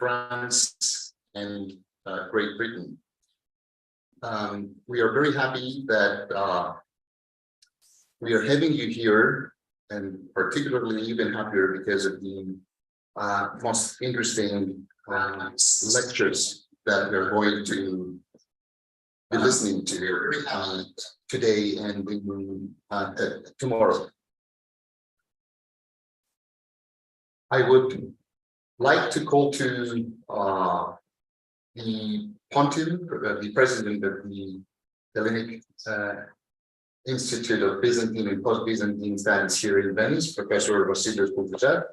France, and Great Britain. We are very happy that we are having you here, and particularly even happier because of the most interesting lectures that we're going to be listening to today and tomorrow. I would like to call to the Pontiff, the president of the Hellenic Institute of Byzantine and Post-Byzantine Studies here in Venice, Professor Vasileios Koukousas.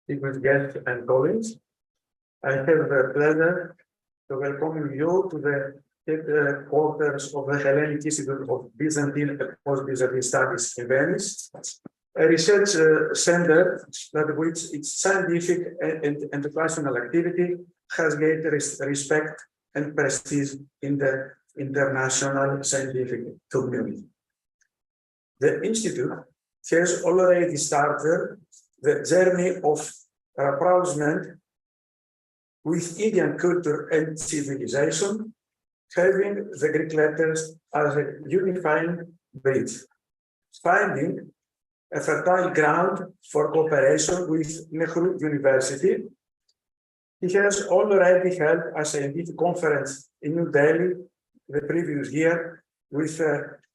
Distinguished guests and colleagues, I have the pleasure to welcome you to the headquarters of the Hellenic Institute of Byzantine and Post-Byzantine Studies in Venice, a research center that with its scientific and educational activity has gained respect and prestige in the international scientific community. The Institute has already started the journey of rapprochement with Indian culture and civilization, having the Greek letters as a unifying bridge, finding a fertile ground for cooperation with Nehru University. He has already held a scientific conference in New Delhi the previous year with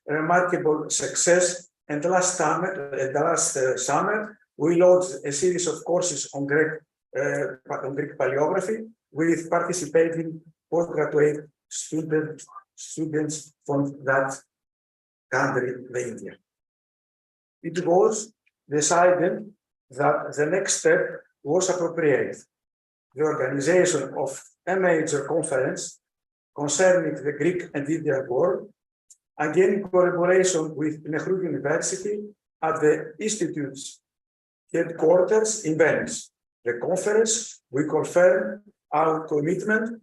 remarkable success, and last summer we launched a series of courses on Greek paleography with participating postgraduate students from that country, the India. It was decided that the next step was appropriate: the organization of a major conference concerning the Greek and Indian world, again in collaboration with Nehru University at the Institute's headquarters in Venice. The conference will confirm our commitment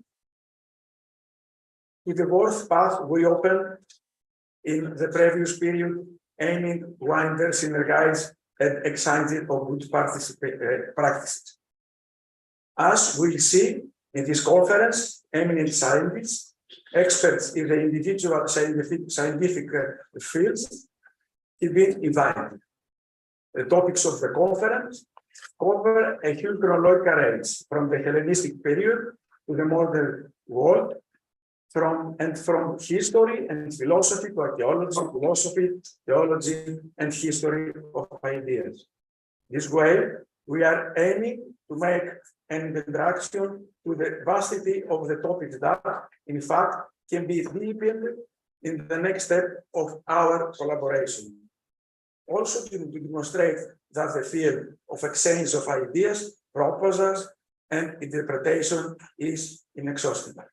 to the work path we opened in the previous period, aiming to wider synergize and excited of good practices. As we'll see in this conference, eminent scientists, experts in the individual scientific fields have been invited. The topics of the conference cover a huge chronological range from the Hellenistic period to the modern world, from history and philosophy to archaeology, philosophy, theology, and history of ideas. This way, we are aiming to make an introduction to the vastity of the topics that, in fact, can be deepened in the next step of our collaboration. Also to demonstrate that the field of exchange of ideas, proposals, and interpretation is inexhaustible.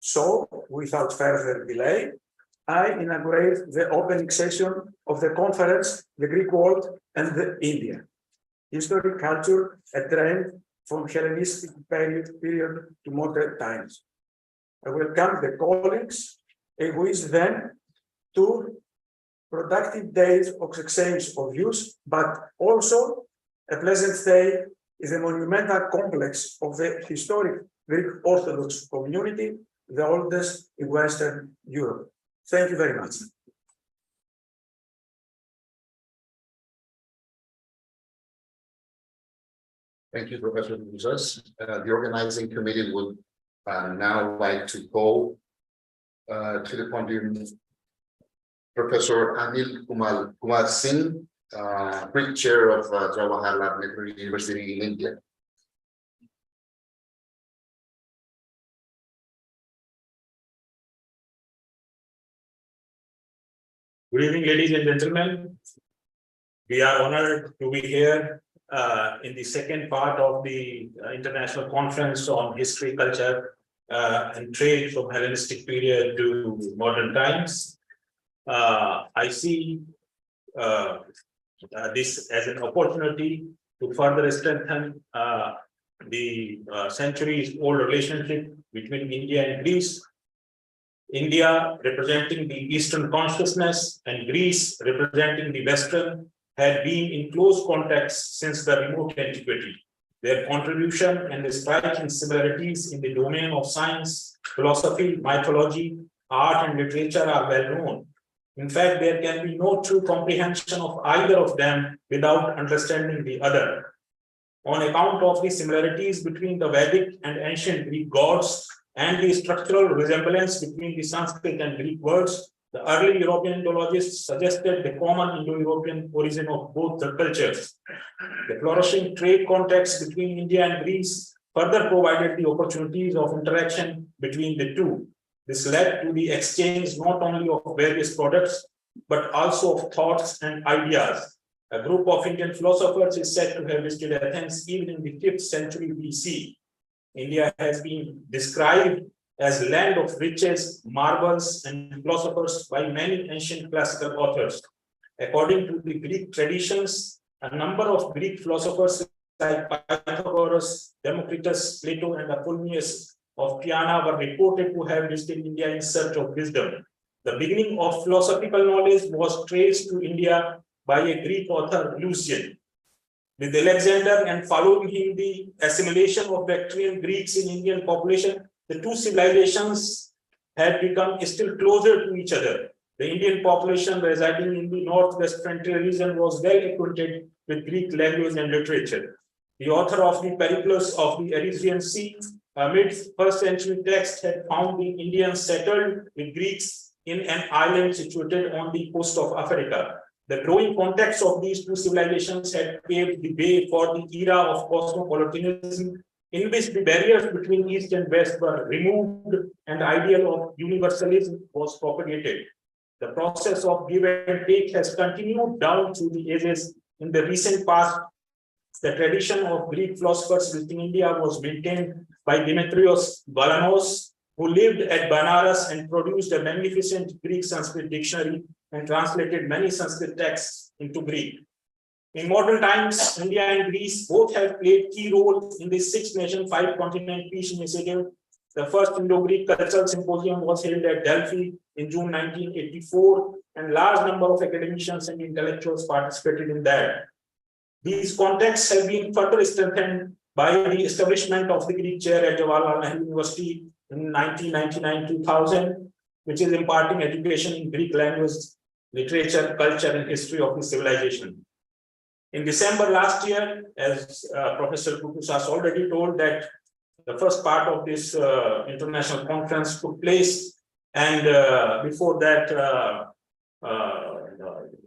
So, without further delay, I inaugurate the opening session of the conference, The Greek World and the India, History, Culture, a Trend from Hellenistic period to modern times. I welcome the colleagues and wish them to productive days of exchange of views, but also a pleasant stay in the monumental complex of the historic Greek Orthodox community, the oldest in Western Europe. Thank you very much. Thank you, Professor Koukousas. The organizing committee would now like to call to the podium Professor Anil Kumar Singh, Greek Chair of Jawaharlal Nehru University in India. Good evening, ladies and gentlemen. We are honored to be here in the second part of the International Conference on History, Culture, and Trade from Hellenistic period to modern times. I see this as an opportunity to further strengthen the centuries-old relationship between India and Greece. India representing the Eastern consciousness and Greece representing the Western had been in close contact since the remote antiquity. Their contribution and the striking similarities in the domain of science, philosophy, mythology, art, and literature are well known. In fact, there can be no true comprehension of either of them without understanding the other. On account of the similarities between the Vedic and ancient Greek gods and the structural resemblance between the Sanskrit and Greek words, the early European Indologists suggested the common Indo-European origin of both the cultures. The flourishing trade contacts between India and Greece further provided the opportunities of interaction between the two. This led to the exchange not only of various products, but also of thoughts and ideas. A group of Indian philosophers is said to have visited Athens even in the 5th century BC. India has been described as land of riches, marvels, and philosophers by many ancient classical authors. According to the Greek traditions, a number of Greek philosophers like Pythagoras, Democritus, Plato, and Apollonius of Tyana were reported to have visited India in search of wisdom. The beginning of philosophical knowledge was traced to India by a Greek author, Lucian. With Alexander and following him the assimilation of Bactrian Greeks in Indian population, the two civilizations had become still closer to each other. The Indian population residing in the northwest frontier region was well acquainted with Greek language and literature. The author of the Periplus of the Arisian Sea, amidst first century text, had found the Indians settled with Greeks in an island situated on the coast of Africa. The growing context of these two civilizations had paved the way for the era of cosmopolitanism, in which the barriers between East and West were removed and the ideal of universalism was propagated. The process of give and take has continued down through the ages. In the recent past, the tradition of Greek philosophers visiting India was maintained by Demetrios Galanos, who lived at Banaras and produced a magnificent Greek-Sanskrit dictionary and translated many Sanskrit texts into Greek. In modern times, India and Greece both have played key roles in the 6-nation, 5-continent peace initiative. The first Indo-Greek Cultural Symposium was held at Delphi in June 1984, and a large number of academicians and intellectuals participated in that. These contacts have been further strengthened by the establishment of the Greek chair at Jawaharlal Nehru University in 1999-2000, which is imparting education in Greek language, literature, culture, and history of the civilization. In December last year, as Professor Koukousas already told, that the first part of this international conference took place, and before that,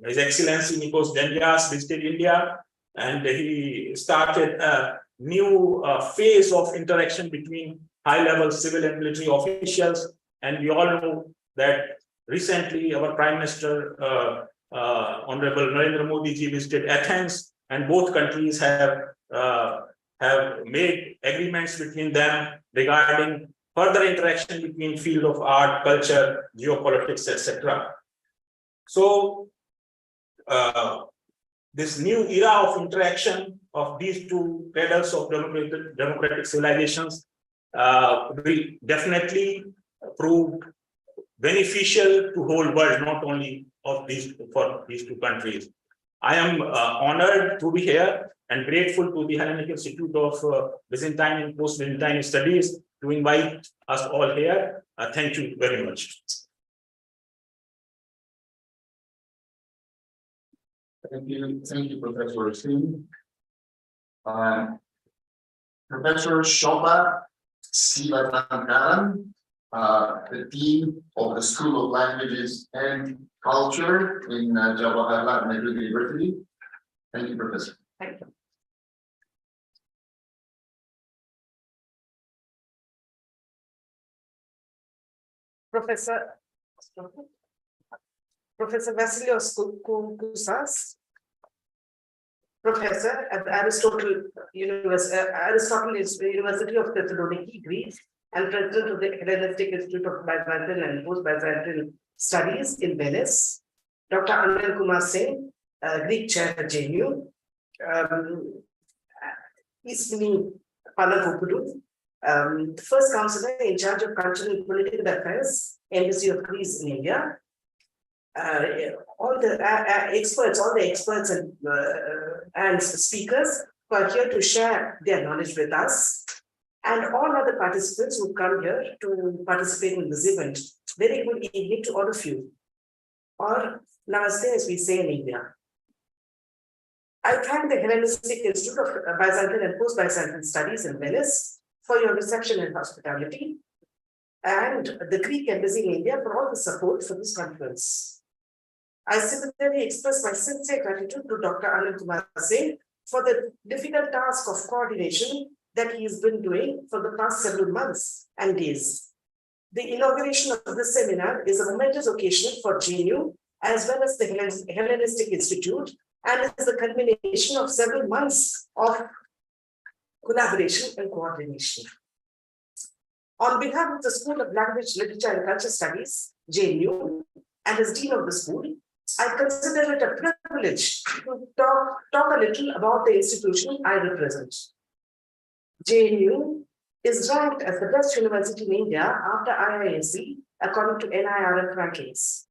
His Excellency Nikos Dendias visited India, and he started a new phase of interaction between high-level civil and military officials. And we all know that recently our Prime Minister, Honorable Narendra Modi ji, visited Athens, and both countries have made agreements between them regarding further interaction between field of art, culture, geopolitics, etc. So this new era of interaction of these two cradles of democratic civilizations will definitely prove beneficial to whole world, not only of for these two countries. I am honored to be here and grateful to the Hellenic Institute of Byzantine and Post-Byzantine Studies to invite us all here. Thank you very much. Thank you, Professor Singh. Professor Shoba Sivasankaran, the Dean of the School of Languages and Culture in Jawaharlal Nehru University. Thank you, Professor. Thank you. Professor Vasileios Koukousas, professor at the Aristotle University of Thessaloniki, Greece, and president of the Hellenistic Institute of Byzantine and Post-Byzantine Studies in Venice. Dr. Anil Kumar Singh, Greek chair at JNU. Ismini Panagopoulou, the first counselor in charge of cultural and political affairs Embassy of Greece in India. All the experts and speakers who are here to share their knowledge with us, and all other participants who come here to participate in this event. Very good evening to all of you, or namaste as we say in India. I thank the Hellenistic Institute of Byzantine and Post-Byzantine Studies in Venice for your reception and hospitality, and the Greek Embassy in India for all the support for this conference. I similarly express my sincere gratitude to Dr. Anil Kumar for the difficult task of coordination that he has been doing for the past several months and days. The inauguration of this seminar is a momentous occasion for JNU as well as the Hellenistic Institute, and is the culmination of several months of collaboration and coordination. On behalf of the School of Language, Literature and Culture Studies, JNU, and as Dean of the school, I consider it a privilege to talk a little about the institution I represent. JNU is ranked as the best university in India after IISc, according to NIRF rankings.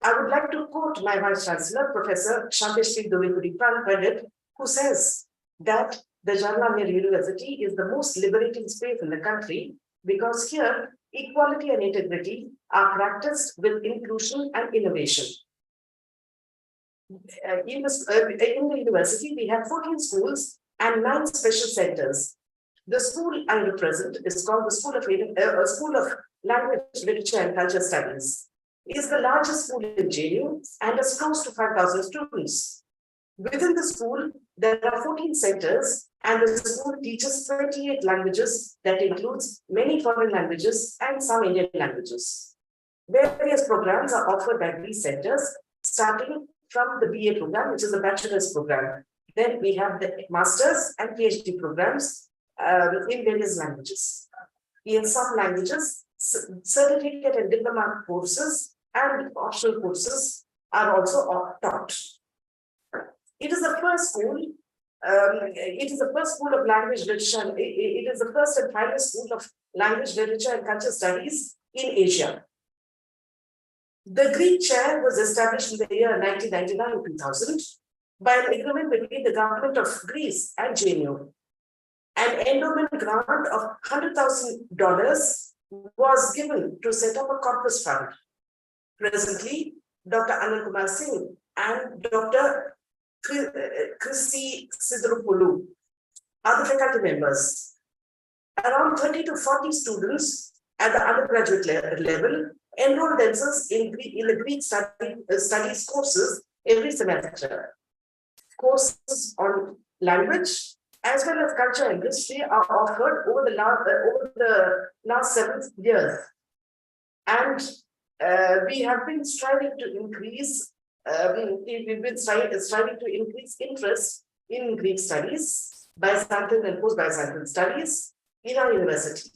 I would like to quote my Vice Chancellor, Professor Shanteshri Dovekuri, who says that the Jawaharlal University is the most liberating space in the country because here equality and integrity are practiced with inclusion and innovation. In the university, we have 14 schools and 9 special centers. The school I represent is called the School of Language, Literature and Culture Studies. It is the largest school in JNU and has close to 5,000 students. Within the school, there are 14 centers, and the school teaches 28 languages that includes many foreign languages and some Indian languages. Various programs are offered by these centers, starting from the BA program, which is a bachelor's program. Then we have the master's and PhD programs in various languages. In some languages, certificate and diploma courses and optional courses are also taught. It is the first school. It is the first school of language literature. It is the first and finest school of language, literature, and culture studies in Asia. The Greek chair was established in the year 1999-2000 by an agreement between the government of Greece and JNU. An endowment grant of $100,000 was given to set up a corpus fund. Presently, Dr. Anil Kumar Singh and Dr. Chrysoulakis are the faculty members. Around 30 to 40 students at the undergraduate level enroll themselves in the Greek studies courses every semester. Courses on language as well as culture and history are offered over the last 7 years. And we have been striving to increase interest in Greek studies, Byzantine and Post-Byzantine studies in our university.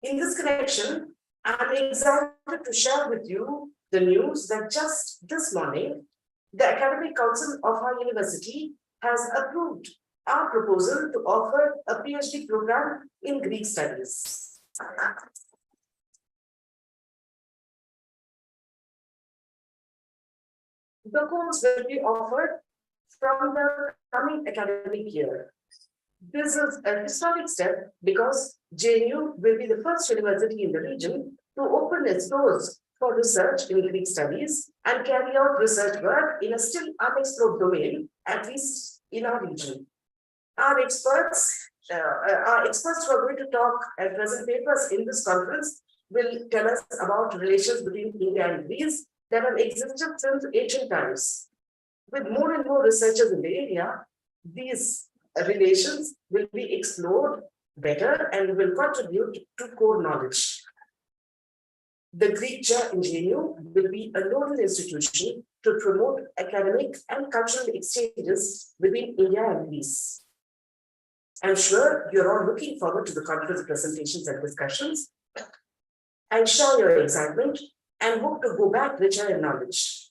In this connection, I am excited to share with you the news that just this morning, the Academic Council of our university has approved our proposal to offer a PhD program in Greek studies. The course will be offered from the coming academic year. This is a historic step because JNU will be the first university in the region to open its doors for research in Greek studies and carry out research work in a still unexplored domain, at least in our region. Our experts who are going to talk and present papers in this conference will tell us about relations between India and Greece that have existed since ancient times. With more and more researchers in the area, these relations will be explored better and will contribute to core knowledge. The Greek chair in JNU will be a nodal institution to promote academic and cultural exchanges between India and Greece. I'm sure you're all looking forward to the conference presentations and discussions, and share your excitement and hope to go back richer in knowledge.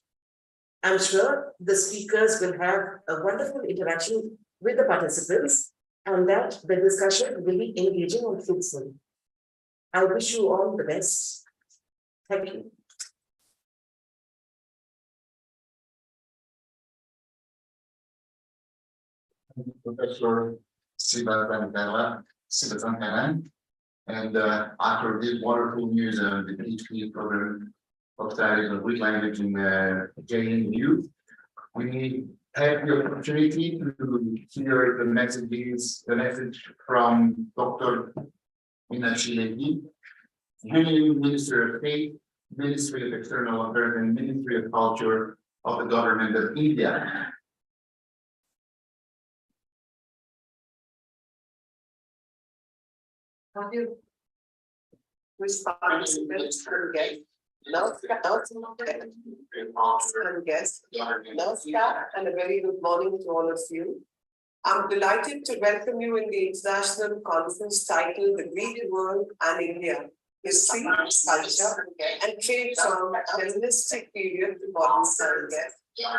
I'm sure the speakers will have a wonderful interaction with the participants and that the discussion will be engaging and fruitful. I wish you all the best. Thank you. Professor Sivasankaran, and after this wonderful news of the PhD program of studies of Greek language in JNU, we have the opportunity to hear the message from Dr. Meenakshi Lekhi, Union Minister of State, Ministry of External Affairs, and Ministry of Culture of the Government of India. Have you? Which participants and guests? Namaskar and a very good morning to all of you. I'm delighted to welcome you in the international conference titled The Greek World and India, History, Culture, and Trade from Hellenistic Period to Modern Science,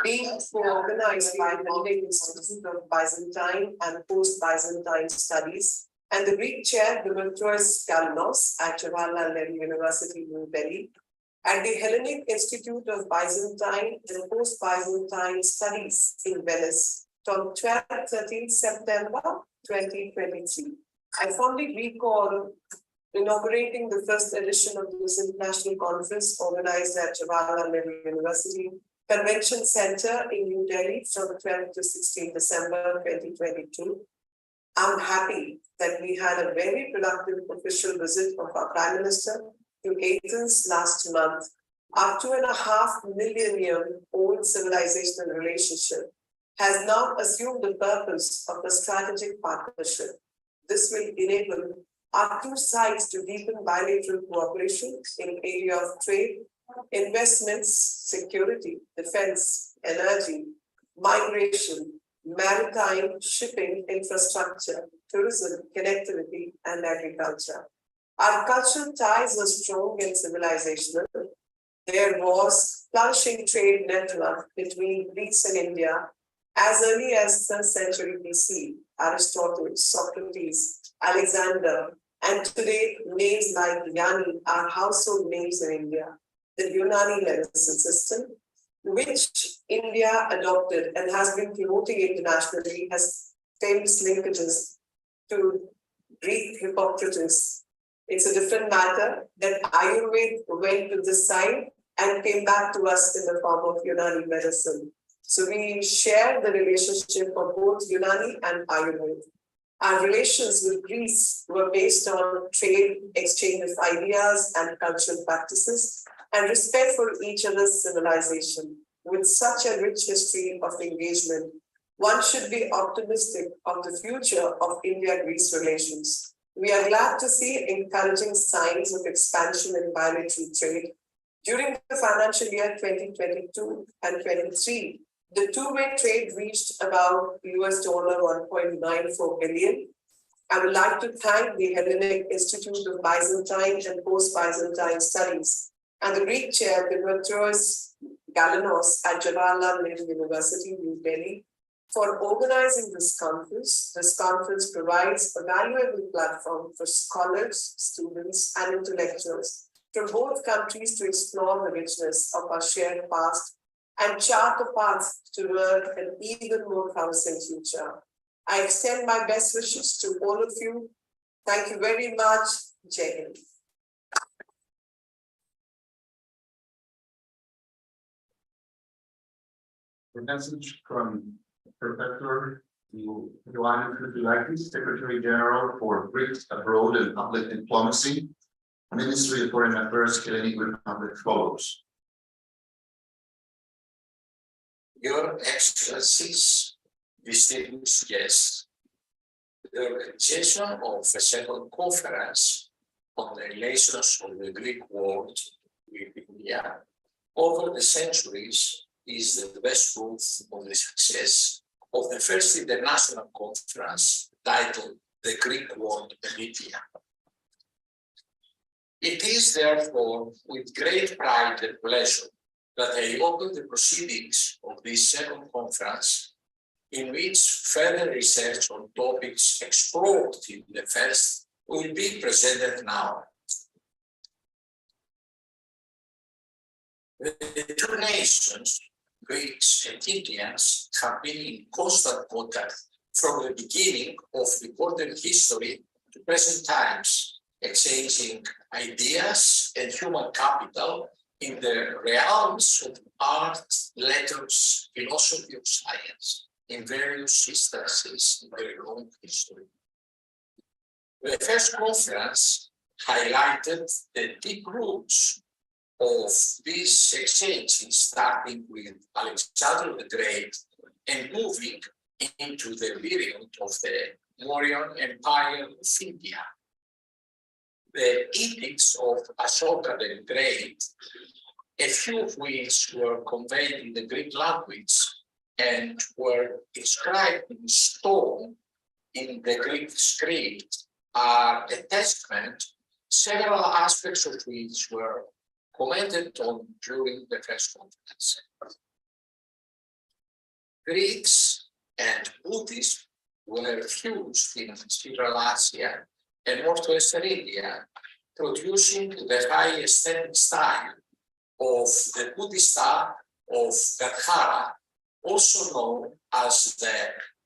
being co-organized by the Hellenic Institute of Byzantine and Post-Byzantine Studies and the Greek chair, Vasileios at Jawaharlal University, New Delhi, and the Hellenic Institute of Byzantine and Post-Byzantine Studies in Venice from 12-13 September 2023. I fondly recall inaugurating the first edition of this international conference organized at Jawaharlal University Convention Center in New Delhi from 12 to 16 December 2022. I'm happy that we had a very productive official visit of our Prime Minister to Athens last month. Our 2.5 million year old civilizational relationship has now assumed the purpose of a strategic partnership. This will enable our two sides to deepen bilateral cooperation in area of trade, investments, security, defense, energy, migration, maritime, shipping, infrastructure, tourism, connectivity, and agriculture. Our cultural ties are strong and civilizational. There was flourishing trade network between Greece and India as early as 3rd century BC. Aristotle, Socrates, Alexander, and today names like Ioannis are household names in India. The Unani medicine system, which India adopted and has been promoting internationally, has famous linkages to Greek Hippocrates. It's a different matter that Ayurveda went to this side and came back to us in the form of Unani medicine. So we share the relationship of both Unani and Ayurveda. Our relations with Greece were based on trade, exchange of ideas and cultural practices, and respect for each other's civilization. With such a rich history of engagement, one should be optimistic of the future of India-Greece relations. We are glad to see encouraging signs of expansion in bilateral trade. During the financial year 2022 and 23, the two-way trade reached about $1.94 billion. I would like to thank the Hellenic Institute of Byzantine and Post-Byzantine Studies and the Greek chair, Vasileios at Jawaharlal University, New Delhi, for organizing this conference. This conference provides a valuable platform for scholars, students, and intellectuals from both countries to explore the richness of our shared past and chart a path toward an even more promising future. I extend my best wishes to all of you. Thank you very much. Jai Hind. The message from Professor Ioannis, Secretary General for Greeks Abroad and Public Diplomacy, Ministry of Foreign Affairs, Hellenic Republic follows. Your Excellencies, distinguished guests, the organization of a second conference on the relations of the Greek world with India over the centuries is the best proof of the success of the first international conference titled The Greek World and India. It is therefore with great pride and pleasure that I open the proceedings of this second conference, in which further research on topics explored in the first will be presented now. The two nations, Greeks and Indians, have been in constant contact from the beginning of recorded history to present times, exchanging ideas and human capital in the realms of art, letters, philosophy, of science, in various instances in their long history. The first conference highlighted the deep roots of these exchanges, starting with Alexander the Great and moving into the period of the Mauryan Empire of India. The edicts of Ashoka the Great, a few of which were conveyed in the Greek language and were inscribed in stone in the Greek script, are a testament, several aspects of which were commented on during the first conference. Greeks and Buddhists were fused in Central Asia and Northwestern India, producing the high aesthetic style of the Buddhist art of Gadhara, also known as the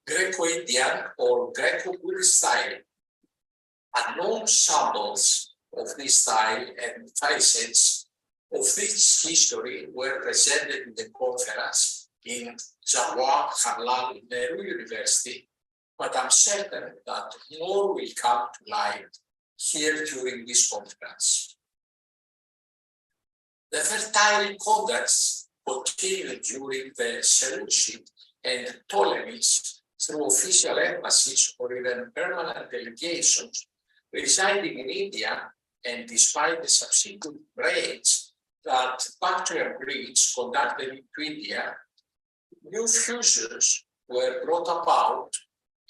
Greco-Indian or Greco-Buddhist style. Unknown samples of this style and facets of this history were presented in the conference in Jawaharlal Nehru University, but I'm certain that more will come to light here during this conference. The fertile contacts continued during the Seleucid and Ptolemies through official embassies or even permanent delegations residing in India, and despite the subsequent raids that Bactrian Greeks conducted into India, new fusions were brought about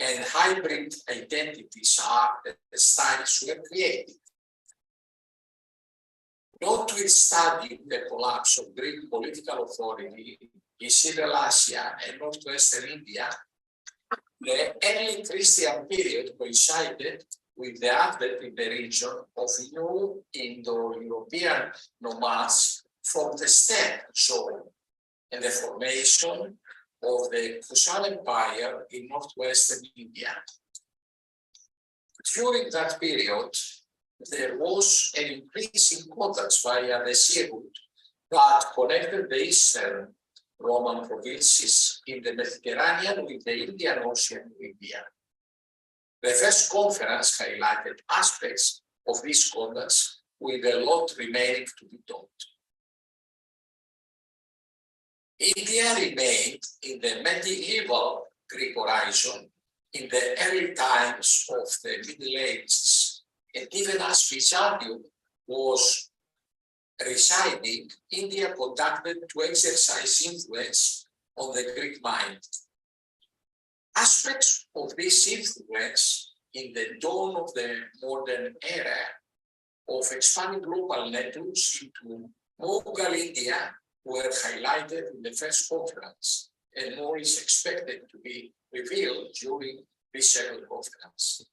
and hybrid identities and styles were created. Notwithstanding the collapse of Greek political authority in Central Asia and Northwestern India, the early Christian period coincided with the advent in the region of new Indo-European nomads from the steppe zone and the formation of the Koukousas Empire in northwestern India. During that period, there was an increasing contact via the sea route that connected the eastern Roman provinces in the Mediterranean with the Indian Ocean in India. The first conference highlighted aspects of these contacts with a lot remaining to be taught. India remained in the medieval Greek horizon in the early times of the Middle Ages, and even as Byzantium was residing, India conducted to exercise influence on the Greek mind. Aspects of this influence in the dawn of the modern era of expanding global networks into Mughal India were highlighted in the first conference, and more is expected to be revealed during this second conference.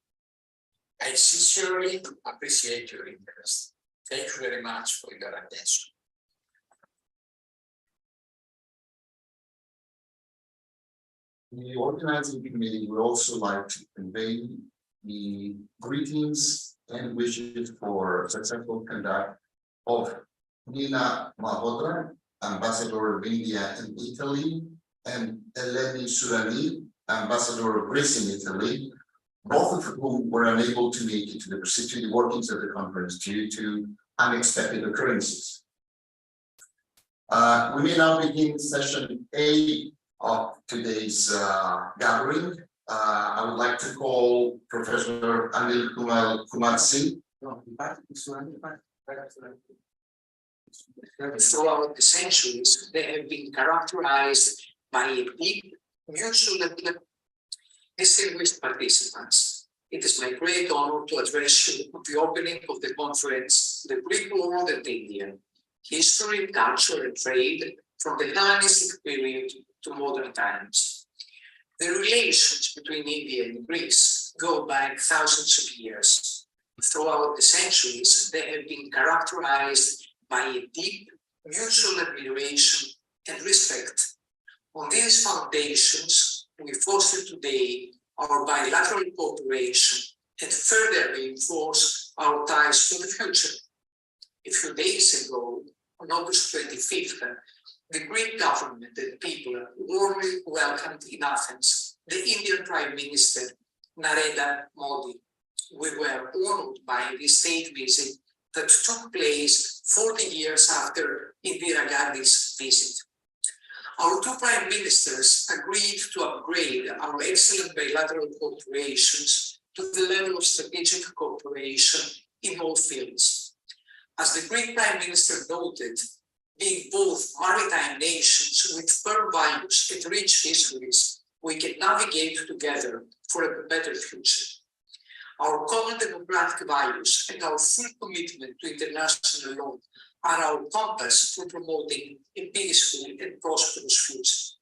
I sincerely appreciate your interest. Thank you very much for your attention. The organizing committee would also like to convey the greetings and wishes for successful conduct of Meenakshi, Ambassador of India in Italy, and Eleni Sourani, Ambassador of Greece in Italy, both of whom were unable to make it to the workings of the conference due to unexpected occurrences. We may now begin session A of today's gathering. I would like to call Professor Anil Kumar Singh. Throughout the centuries, they have been characterized by a deep mutual. Distinguished participants, it is my great honor to address you at the opening of the conference, The Greek World and India, History, Culture and Trade from the Hellenistic period to modern times. The relations between India and Greece go back thousands of years. Throughout the centuries, they have been characterized by a deep mutual admiration, and respect. On these foundations, we foster today our bilateral cooperation and further reinforce our ties to the future. A few days ago, on August 25th, the Greek government and people warmly welcomed in Athens the Indian Prime Minister Narendra Modi. We were honored by this state visit that took place 40 years after Indira Gandhi's visit. Our two prime ministers agreed to upgrade our excellent bilateral cooperations to the level of strategic cooperation in all fields. As the Greek prime minister noted, being both maritime nations with firm values and rich histories, we can navigate together for a better future. Our common democratic values and our full commitment to international law are our compass for promoting a peaceful and prosperous future.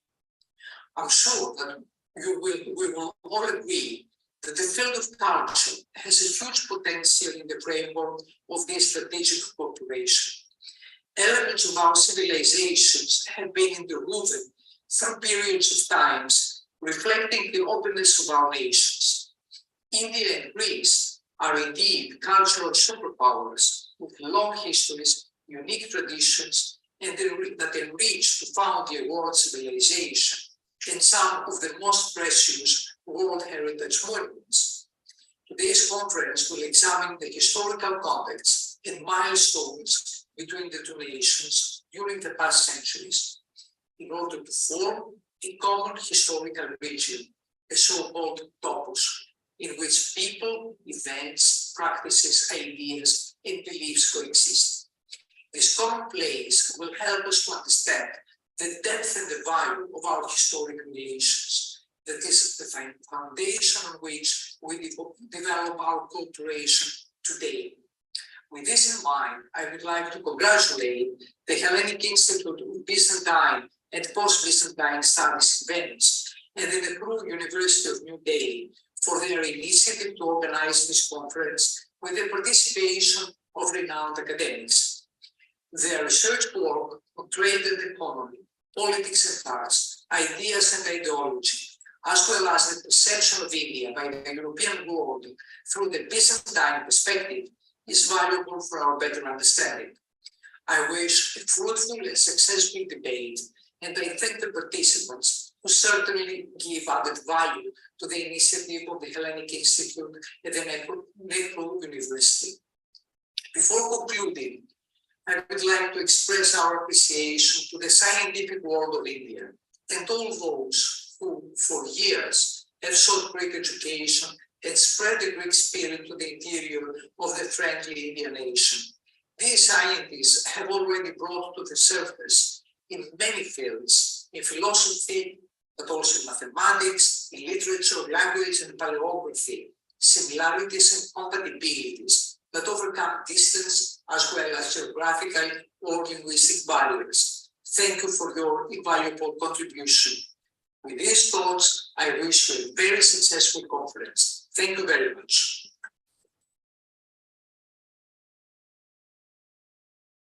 I'm sure that we will all agree that the field of culture has a huge potential in the framework of this strategic cooperation. Elements of our civilizations have been interwoven through periods of times, reflecting the openness of our nations. India and Greece are indeed cultural superpowers with long histories, unique traditions, and that enrich to found the world civilization and some of the most precious World Heritage Monuments. Today's conference will examine the historical context and milestones between the two nations during the past centuries in order to form a common historical region, a so-called topos, in which people, events, practices, ideas, and beliefs coexist. This common place will help us to understand the depth and the value of our historic relations. That is the foundation on which we develop our cooperation today. With this in mind, I would like to congratulate the Hellenic Institute of Byzantine and Post-Byzantine Studies in Venice and the Kumar University of New Delhi for their initiative to organize this conference with the participation of renowned academics. Their research work on trade and economy, politics and arts, ideas and ideology, as well as the perception of India by the European world through the Byzantine perspective, is valuable for our better understanding. I wish a fruitful and successful debate, and I thank the participants who certainly give added value to the initiative of the Hellenic Institute at the Lekhi University. Before concluding, I would like to express our appreciation to the scientific world of India and all those who, for years, have sought Greek education and spread the Greek spirit to the interior of the friendly Indian nation. These scientists have already brought to the surface in many fields, in philosophy, but also in mathematics, in literature, language, and paleography, similarities and compatibilities that overcome distance as well as geographical or linguistic barriers. Thank you for your invaluable contribution. With these thoughts, I wish you a very successful conference. Thank you very much.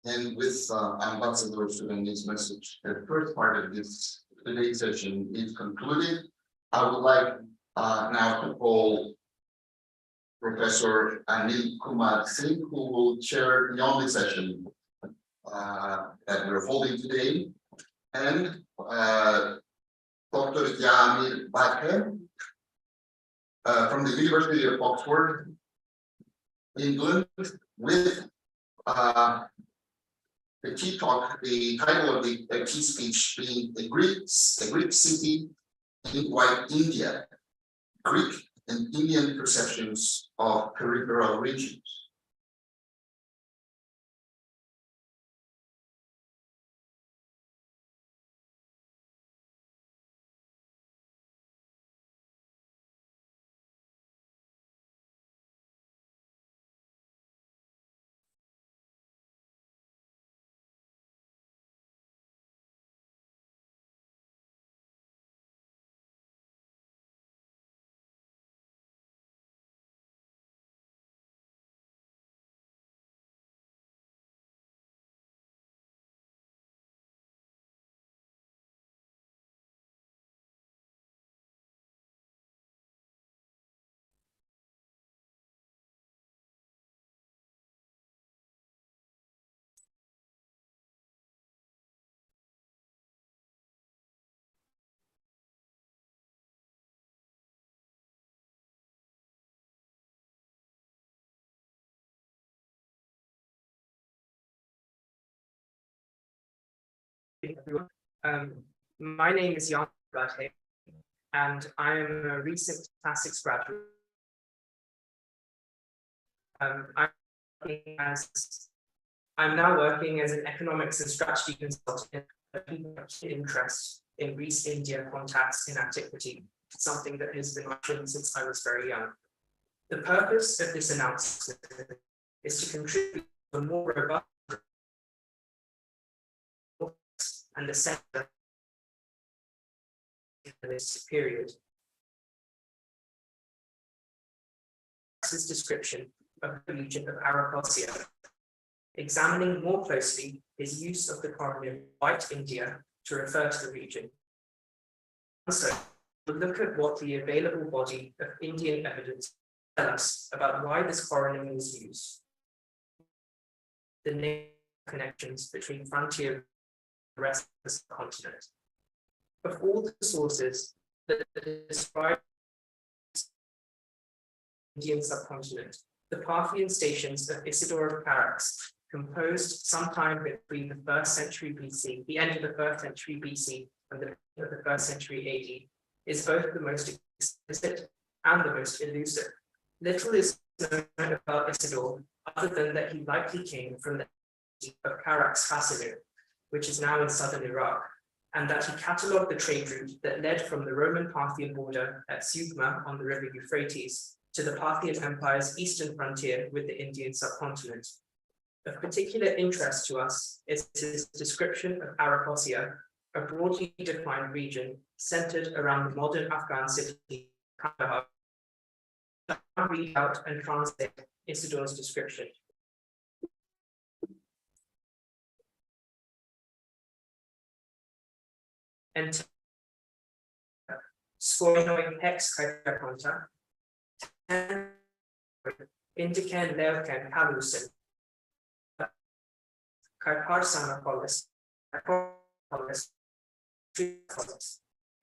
And with Ambassador Sourani's message, the first part of this today's session is concluded. I would like now to call Professor Anil Kumar Singh, who will chair the only session that we're holding today, and Dr. Ioannis from the University of Oxford, England, with the key talk, the title of the key speech being a Greek city in White India, Greek and Indian perceptions of peripheral regions. everyone. My name is Ioannis, and I am a recent classics graduate. I'm now working as an economics and strategy consultant, interest in Greece-India contacts in antiquity, something that has been my passion since I was very young. The purpose of this announcement is to contribute to a more robust and the center in this period. This description of the region of Arachosia, examining more closely his use of the coronym White India to refer to the region. So, we'll look at what the available body of Indian evidence tells us about why this coronym was used, the name connections between frontier and the rest of the subcontinent. Of all the sources that describe the Indian subcontinent, the Parthian stations of Isidore of Charax, composed sometime between the 1st century BC, the end of the 1st century BC, and the beginning of the 1st century AD, is both the most explicit and the most elusive. Little is known about Isidore, other than that he likely came from the city of Charax Fassilu, which is now in southern Iraq, and that he catalogued the trade route that led from the Roman-Parthian border at Siugma on the river Euphrates to the Parthian Empire's eastern frontier with the Indian subcontinent. Of particular interest to us is his description of Arachosia, a broadly defined region centered around the modern Afghan city Kandahar. I'll read out and translate Isidore's description. And Skoinoi hex Kaitakonta, Indican Leuken Kalusin, Karparsanapolis,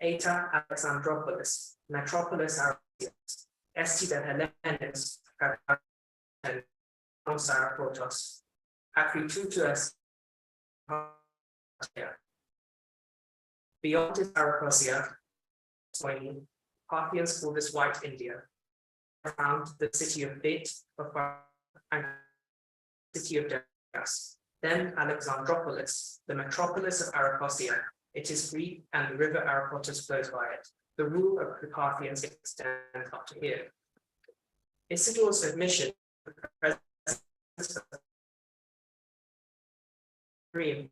Eta Alexandropolis, Metropolis Aristias, Estida Hellenis, and Saraprotos, Acritutus. Beyond this Arachosia, Parthians call this White India, around the city of Bit and the city of Dagas. Then Alexandropolis, the metropolis of Arachosia. It is Greek and the river Arachotis flows by it. The rule of the Parthians extends up to here. Isidore's admission of the presence of Dream